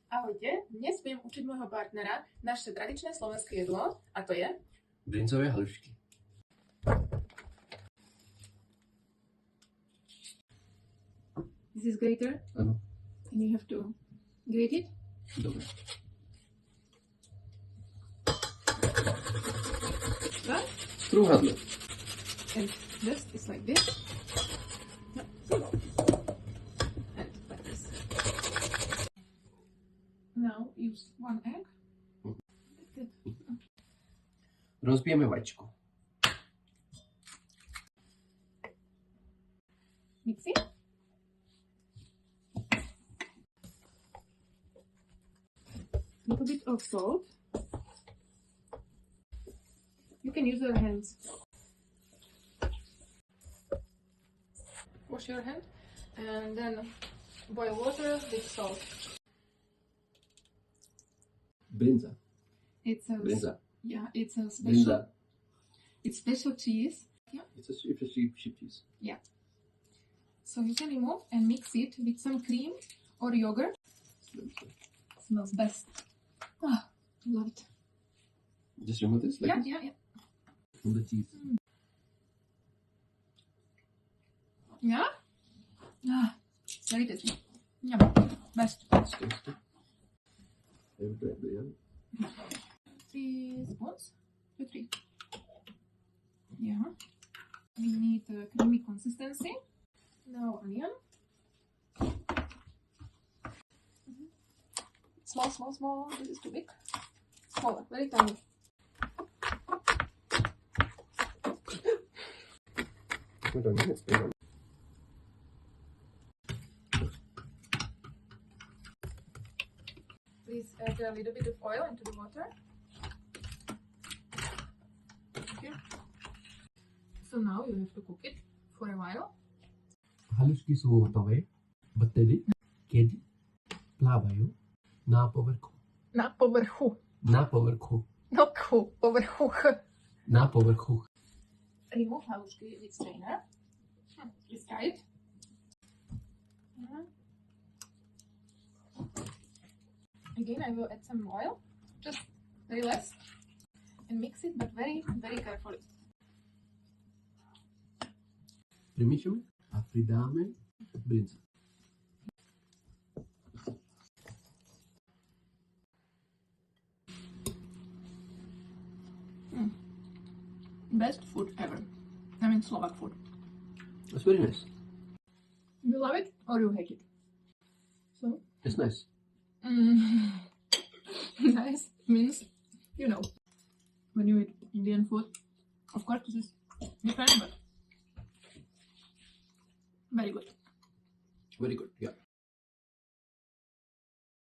Ahojte, dnes budem učiť môjho partnera naše tradičné slovenské jedlo, a to je bryndzové halušky. This is grater. Áno. And you have to grate it. Dobre. What? Strúhadlo. And this is like this. And like this. Now use one egg. Rozbijeme vajíčko. Mix it. Little bit of salt. You can use your hands. Wash your hand and then boil water with salt. Bryndza. It's a Bryndza. yeah, it's a special. Bryndza. It's special cheese. Yeah. It's a cheap cheese. Yeah. So you can remove and mix it with some cream or yogurt. Smells best. Ah, love it. Just remove this? Like Yeah. from the cheese. Yeah? Ah, it's very tasty. Yum. Best. It's tasty. I will try it. 3 spoons. 2, 3. Yeah. We need a creamy consistency. Now onion. Small. This is too big. Smaller, very tiny. Hold on, let's go on. Please add a little bit of oil into the water. Okay. So now you have to cook it for a while. Halušky sú hotové, vtedy, keď plávajú na povrchu. Na povrchu. Na povrchu. Povrchu. Na povrchu. Remove halušky with strainer. Let's try it. Again, I will add some oil, just very less, and mix it, but very, very carefully. Primiešame a pridáme bryndzu. Best food ever. I mean Slovak food. It's very nice. You love it or you hate it? So? It's nice. Nice means, you know, when you eat Indian food, of course this is different, but very good. Very good, yeah.